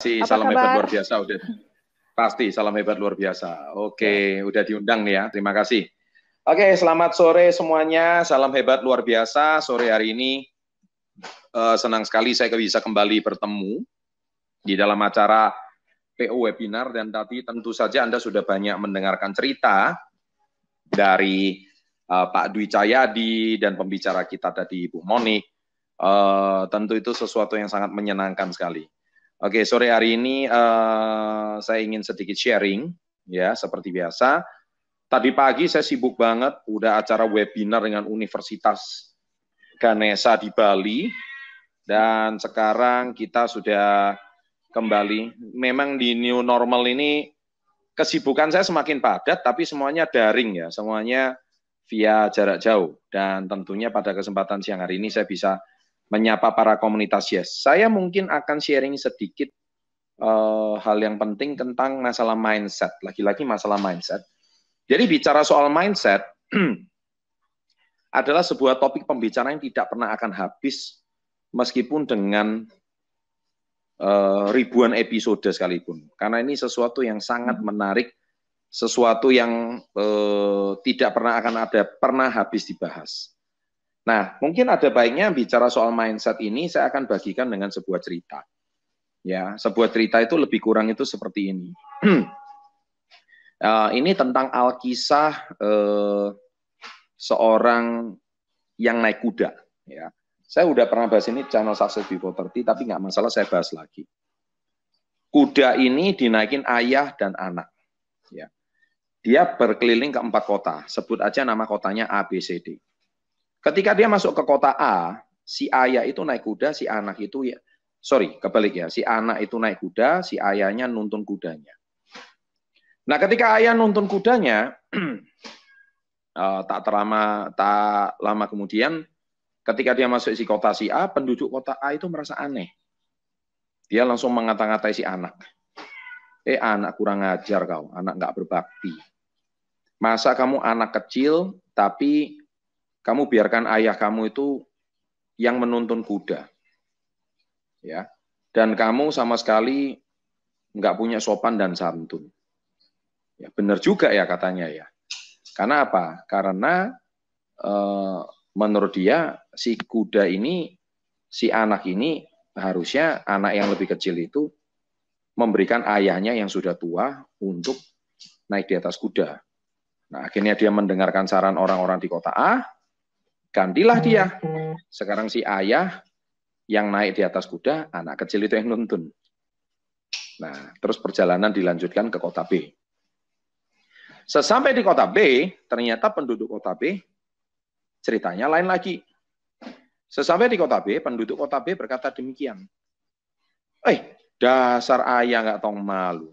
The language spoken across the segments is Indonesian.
Apa salam kabar? hebat luar biasa. Udah pasti salam hebat luar biasa. Oke, udah diundang nih ya. Terima kasih. Oke, selamat sore semuanya. Salam hebat luar biasa. Sore hari ini senang sekali saya bisa kembali bertemu di dalam acara PO Webinar, dan tadi tentu saja Anda sudah banyak mendengarkan cerita dari Pak Dwi Cahyadi dan pembicara kita tadi Ibu Monik. Tentu itu sesuatu yang sangat menyenangkan sekali. Oke, sore hari ini saya ingin sedikit sharing, ya, seperti biasa. Tadi pagi saya sibuk banget, udah acara webinar dengan Universitas Ganesha di Bali, dan sekarang kita sudah kembali. Memang di new normal ini kesibukan saya semakin padat, tapi semuanya daring ya, semuanya via jarak jauh. Dan tentunya pada kesempatan siang hari ini saya bisa menyapa para komunitas Yes. Saya mungkin akan sharing sedikit hal yang penting tentang masalah mindset. Lagi-lagi masalah mindset. Jadi bicara soal mindset adalah sebuah topik pembicaraan yang tidak pernah akan habis meskipun dengan ribuan episode sekalipun. Karena ini sesuatu yang sangat menarik, sesuatu yang tidak pernah akan pernah habis dibahas. Nah, mungkin ada baiknya bicara soal mindset ini, saya akan bagikan dengan sebuah cerita. Ya, sebuah cerita itu lebih kurang itu seperti ini. Ini tentang alkisah seorang yang naik kuda. Ya, saya udah pernah bahas ini channel Success Before 30, tapi nggak masalah, saya bahas lagi. Kuda ini dinaikin ayah dan anak. Ya, dia berkeliling ke 4 kota. Sebut aja nama kotanya A, B, C, D. Ketika dia masuk ke kota A, si ayah itu naik kuda, si anak itu kebalik ya, si anak itu naik kuda, si ayahnya nuntun kudanya. Nah, ketika ayah nuntun kudanya, tak lama kemudian, ketika dia masuk si kota si A, penduduk kota A itu merasa aneh. Dia langsung mengata-ngatai si anak. Anak kurang ajar kau, anak nggak berbakti. Masa kamu anak kecil, tapi kamu biarkan ayah kamu itu yang menuntun kuda, ya, dan kamu sama sekali nggak punya sopan dan santun. Ya, benar juga ya katanya ya. Karena apa? Karena menurut dia si kuda ini, si anak ini harusnya anak yang lebih kecil itu memberikan ayahnya yang sudah tua untuk naik di atas kuda. Nah, akhirnya dia mendengarkan saran orang-orang di kota A. Gantilah dia. Sekarang si ayah yang naik di atas kuda, anak kecil itu yang nuntun. Nah, terus perjalanan dilanjutkan ke kota B. Sesampai di kota B, ternyata penduduk kota B ceritanya lain lagi. Sesampai di kota B, penduduk kota B berkata demikian. Dasar ayah nggak tahu malu.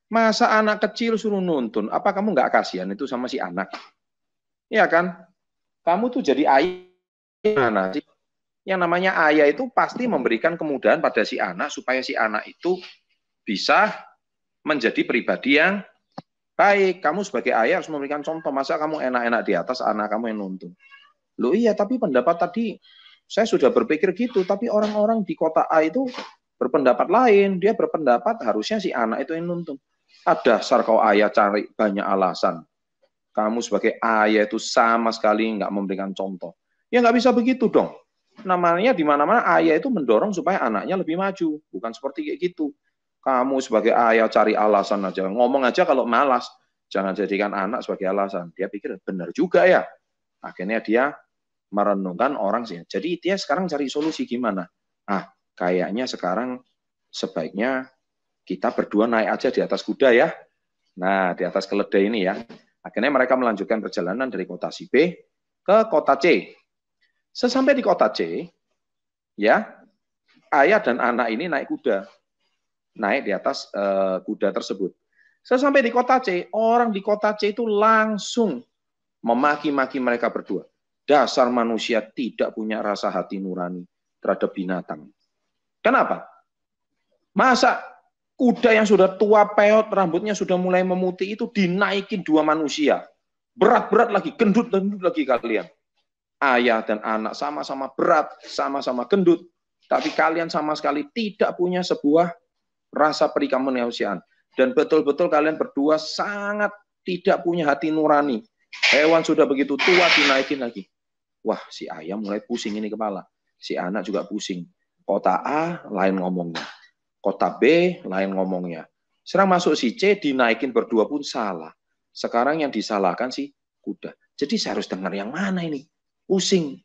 Masa anak kecil suruh nuntun? Apa kamu nggak kasihan itu sama si anak? Iya kan? Kamu tuh jadi ayah mana sih? Yang namanya ayah itu pasti memberikan kemudahan pada si anak supaya si anak itu bisa menjadi pribadi yang baik. Kamu sebagai ayah harus memberikan contoh. Masa kamu enak-enak di atas, anak kamu yang nuntun? Loh iya, tapi pendapat tadi saya sudah berpikir gitu, tapi orang-orang di kota A itu berpendapat lain. Dia berpendapat harusnya si anak itu yang nuntun. Dasar kau ayah cari banyak alasan. Kamu sebagai ayah itu sama sekali nggak memberikan contoh. Ya nggak bisa begitu dong. Namanya di mana-mana ayah itu mendorong supaya anaknya lebih maju. Bukan seperti kayak gitu. Kamu sebagai ayah cari alasan aja. Ngomong aja kalau malas. Jangan jadikan anak sebagai alasan. Dia pikir benar juga ya. Akhirnya dia merenungkan orang sih. Jadi dia sekarang cari solusi gimana. Kayaknya sekarang sebaiknya kita berdua naik aja di atas kuda ya. Nah, di atas keledai ini ya. Akhirnya mereka melanjutkan perjalanan dari kota si B ke kota C. Sesampai di kota C, ya, ayah dan anak ini naik kuda. Naik di atas kuda tersebut. Sesampai di kota C, orang di kota C itu langsung memaki-maki mereka berdua. Dasar manusia tidak punya rasa hati nurani terhadap binatang. Kenapa? Masa kuda yang sudah tua peot, rambutnya sudah mulai memutih itu dinaikin 2 manusia. Berat-berat lagi, gendut-gendut lagi kalian. Ayah dan anak sama-sama berat, sama-sama gendut. Tapi kalian sama sekali tidak punya sebuah rasa perih kemanusiaan. Dan betul-betul kalian berdua sangat tidak punya hati nurani. Hewan sudah begitu tua dinaikin lagi. Wah, si ayam mulai pusing ini kepala. Si anak juga pusing. Kota A lain ngomongnya. Kota B lain ngomongnya. Sekarang masuk si C dinaikin berdua pun salah. Sekarang yang disalahkan si kuda. Jadi saya harus dengar yang mana ini? Pusing.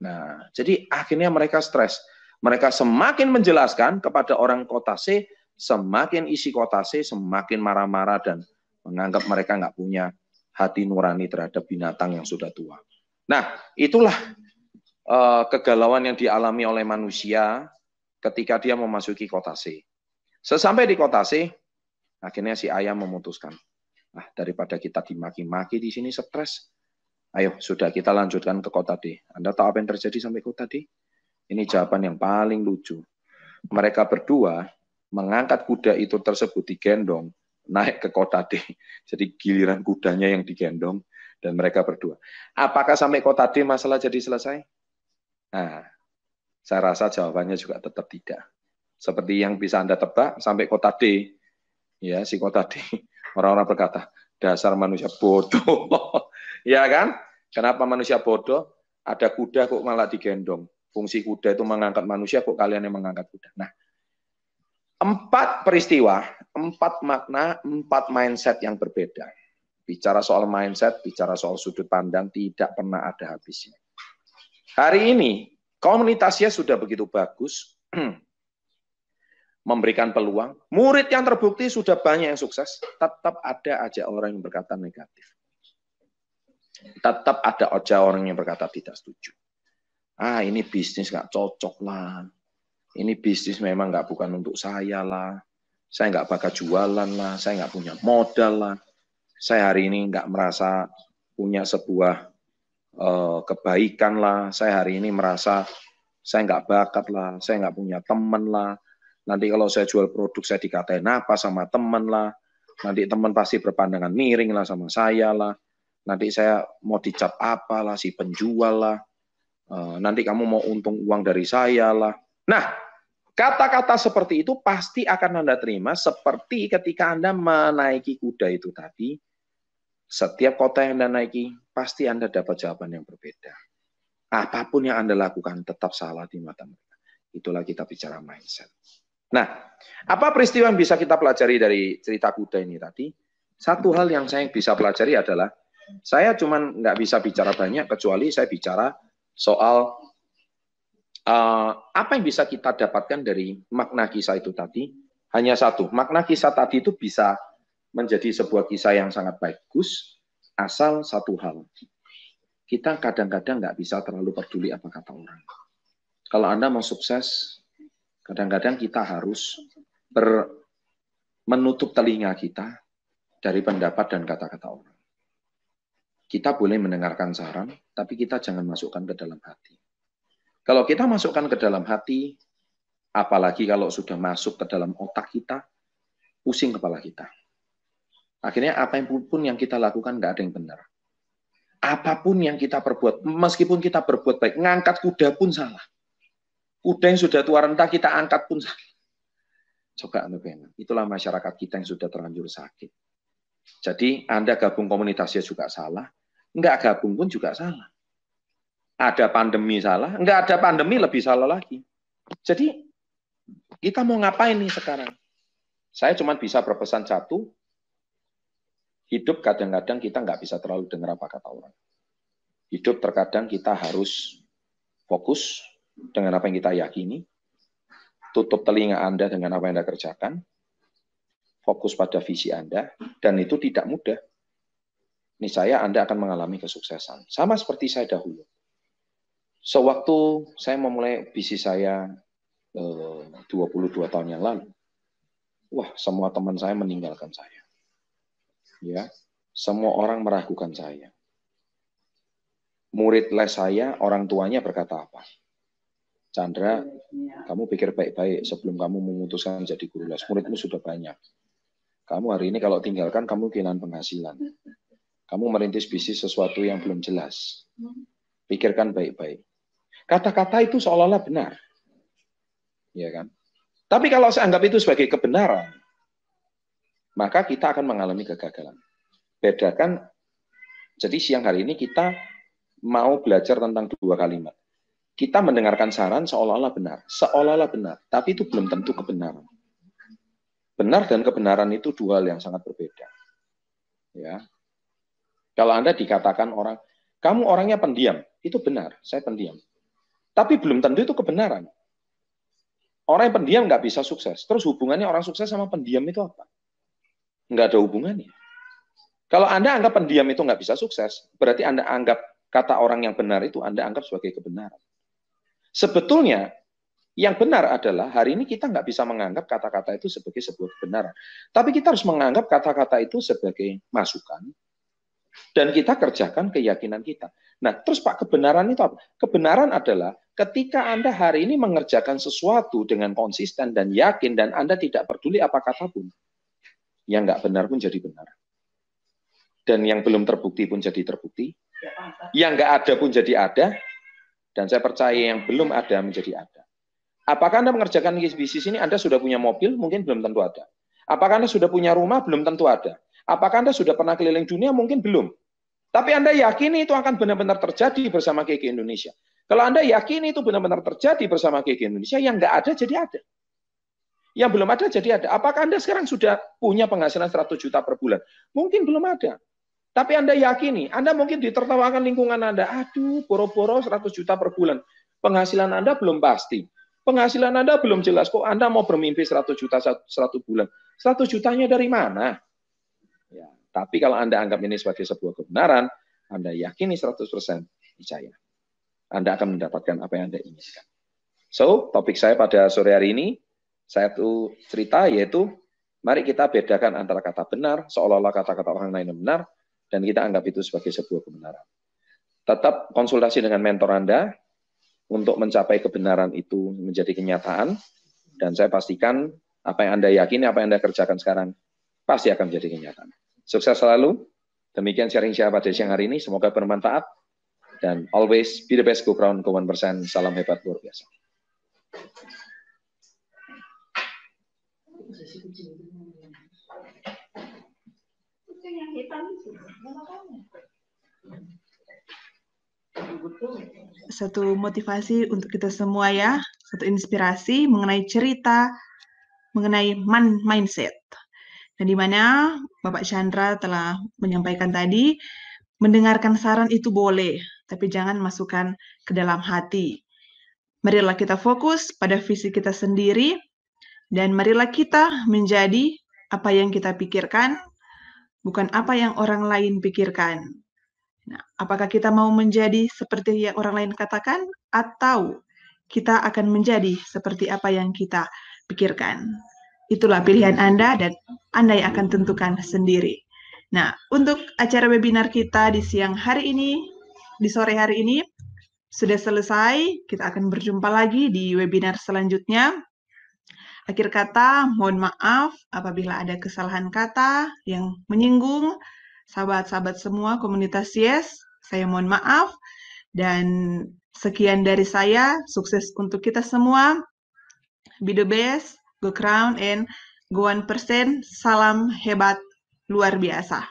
Nah, jadi akhirnya mereka stres. Mereka semakin menjelaskan kepada orang kota C, semakin isi kota C semakin marah-marah dan menganggap mereka nggak punya hati nurani terhadap binatang yang sudah tua. Nah, itulah kegalauan yang dialami oleh manusia ketika dia memasuki kota C. Sesampai di kota C, akhirnya si ayam memutuskan, daripada kita dimaki-maki di sini stres, ayo sudah kita lanjutkan ke kota D. Anda tahu apa yang terjadi sampai kota D? Ini jawaban yang paling lucu. Mereka berdua mengangkat kuda itu tersebut digendong naik ke kota D. Jadi giliran kudanya yang digendong dan mereka berdua. Apakah sampai kota D masalah jadi selesai? Nah, saya rasa jawabannya juga tetap tidak. Seperti yang bisa Anda tebak, sampai kota D, ya si kota D, orang-orang berkata, dasar manusia bodoh. Ya kan? Kenapa manusia bodoh? Ada kuda kok malah digendong. Fungsi kuda itu mengangkat manusia, kok kalian yang mengangkat kuda. Nah, 4 peristiwa, 4 makna, 4 mindset yang berbeda. Bicara soal mindset, bicara soal sudut pandang, tidak pernah ada habisnya. Hari ini, komunitasnya sudah begitu bagus, memberikan peluang. Murid yang terbukti sudah banyak yang sukses, tetap ada aja orang yang berkata negatif. Tetap ada aja orang yang berkata tidak setuju. Ini bisnis nggak cocok lah. Ini bisnis memang bukan untuk saya lah. Saya nggak bakal jualan lah. Saya nggak punya modal lah. Saya hari ini nggak merasa punya sebuah kebaikan lah. Saya hari ini merasa saya nggak bakat lah. Saya nggak punya teman lah. Nanti kalau saya jual produk saya dikatain apa sama teman lah. Nanti teman pasti berpandangan miring lah sama saya lah. Nanti saya mau dicap apa lah, si penjual lah. Nanti kamu mau untung uang dari saya lah. Nah, kata-kata seperti itu pasti akan Anda terima seperti ketika Anda menaiki kuda itu tadi. Setiap kota yang Anda naiki, pasti Anda dapat jawaban yang berbeda. Apapun yang Anda lakukan tetap salah di mata mereka. Itulah kita bicara mindset. Nah, apa peristiwa yang bisa kita pelajari dari cerita kuda ini tadi? Satu hal yang saya bisa pelajari adalah, saya cuman nggak bisa bicara banyak, kecuali saya bicara soal apa yang bisa kita dapatkan dari makna kisah itu tadi. Hanya satu, makna kisah tadi itu bisa menjadi sebuah kisah yang sangat bagus, asal satu hal. Kita kadang-kadang nggak bisa terlalu peduli apa kata orang. Kalau Anda mau sukses, kadang-kadang kita harus menutup telinga kita dari pendapat dan kata-kata orang. Kita boleh mendengarkan saran, tapi kita jangan masukkan ke dalam hati. Kalau kita masukkan ke dalam hati, apalagi kalau sudah masuk ke dalam otak kita, pusing kepala kita. Akhirnya apapun yang kita lakukan nggak ada yang benar. Apapun yang kita perbuat, meskipun kita berbuat baik, ngangkat kuda pun salah. Kuda yang sudah tua renta kita angkat pun salah. Coba itulah masyarakat kita yang sudah terlanjur sakit. Jadi Anda gabung komunitasnya juga salah, nggak gabung pun juga salah. Ada pandemi salah, nggak ada pandemi lebih salah lagi. Jadi kita mau ngapain nih sekarang? Saya cuma bisa berpesan satu, hidup kadang-kadang kita nggak bisa terlalu dengar apa kata orang. Hidup terkadang kita harus fokus dengan apa yang kita yakini, tutup telinga Anda dengan apa yang Anda kerjakan, fokus pada visi Anda, dan itu tidak mudah. Niscaya Anda akan mengalami kesuksesan. Sama seperti saya dahulu. Sewaktu saya memulai bisnis saya 22 tahun yang lalu, semua teman saya meninggalkan saya. Ya, semua orang meragukan saya. Murid les saya, orang tuanya berkata apa? Chandra, kamu pikir baik-baik sebelum kamu memutuskan jadi guru les. Muridmu sudah banyak. Kamu hari ini kalau tinggalkan, kamu kehilangan penghasilan. Kamu merintis bisnis sesuatu yang belum jelas. Pikirkan baik-baik. Kata-kata itu seolah-olah benar. Ya kan? Tapi kalau saya anggap itu sebagai kebenaran, maka kita akan mengalami kegagalan. Bedakan, jadi siang hari ini kita mau belajar tentang dua kalimat. Kita mendengarkan saran seolah-olah benar, tapi itu belum tentu kebenaran. Benar dan kebenaran itu dua hal yang sangat berbeda. Ya, kalau Anda dikatakan orang, kamu orangnya pendiam, itu benar, saya pendiam. Tapi belum tentu itu kebenaran. Orang yang pendiam nggak bisa sukses. Terus hubungannya orang sukses sama pendiam itu apa? Nggak ada hubungannya. Kalau Anda anggap pendiam itu nggak bisa sukses, berarti Anda anggap kata orang yang benar itu Anda anggap sebagai kebenaran. Sebetulnya, yang benar adalah hari ini kita nggak bisa menganggap kata-kata itu sebagai sebuah kebenaran. Tapi kita harus menganggap kata-kata itu sebagai masukan, dan kita kerjakan keyakinan kita. Nah, terus Pak, kebenaran itu apa? Kebenaran adalah ketika Anda hari ini mengerjakan sesuatu dengan konsisten dan yakin, dan Anda tidak peduli apa kata pun, yang nggak benar pun jadi benar. Dan yang belum terbukti pun jadi terbukti. Yang nggak ada pun jadi ada. Dan saya percaya yang belum ada menjadi ada. Apakah Anda mengerjakan bisnis ini, Anda sudah punya mobil? Mungkin belum tentu ada. Apakah Anda sudah punya rumah? Belum tentu ada. Apakah Anda sudah pernah keliling dunia? Mungkin belum. Tapi Anda yakini itu akan benar-benar terjadi bersama KK Indonesia. Kalau Anda yakini itu benar-benar terjadi bersama KK Indonesia, yang nggak ada jadi ada. Yang belum ada jadi ada. Apakah Anda sekarang sudah punya penghasilan 100 juta per bulan? Mungkin belum ada. Tapi Anda yakini, Anda mungkin ditertawakan lingkungan Anda. Aduh, boro-boro 100 juta per bulan. Penghasilan Anda belum pasti. Penghasilan Anda belum jelas. Kok Anda mau bermimpi 100 juta 1 bulan? 100 jutanya dari mana? Ya, tapi kalau Anda anggap ini sebagai sebuah kebenaran, Anda yakini 100% percaya. Anda akan mendapatkan apa yang Anda inginkan. So, topik saya pada sore hari ini, saya tuh cerita yaitu, mari kita bedakan antara kata benar, seolah-olah kata-kata orang lain yang benar, dan kita anggap itu sebagai sebuah kebenaran. Tetap konsultasi dengan mentor Anda untuk mencapai kebenaran itu menjadi kenyataan, dan saya pastikan apa yang Anda yakini, apa yang Anda kerjakan sekarang, pasti akan menjadi kenyataan. Sukses selalu. Demikian sharing saya pada siang hari ini. Semoga bermanfaat. Dan always be the best, go crown, go 1%. Salam hebat luar biasa. Satu motivasi untuk kita semua ya, satu inspirasi mengenai cerita, mengenai mindset. Dan di mana Bapak Chandra telah menyampaikan tadi, mendengarkan saran itu boleh, tapi jangan masukkan ke dalam hati. Marilah kita fokus pada visi kita sendiri, dan marilah kita menjadi apa yang kita pikirkan, bukan apa yang orang lain pikirkan. Nah, apakah kita mau menjadi seperti yang orang lain katakan, atau kita akan menjadi seperti apa yang kita pikirkan? Itulah pilihan Anda, dan Anda yang akan tentukan sendiri. Nah, untuk acara webinar kita di siang hari ini, di sore hari ini, sudah selesai. Kita akan berjumpa lagi di webinar selanjutnya. Akhir kata, mohon maaf apabila ada kesalahan kata yang menyinggung sahabat-sahabat semua komunitas Yes. Saya mohon maaf. Dan sekian dari saya. Sukses untuk kita semua. Be the best. Go crown and go 1%. Salam hebat luar biasa.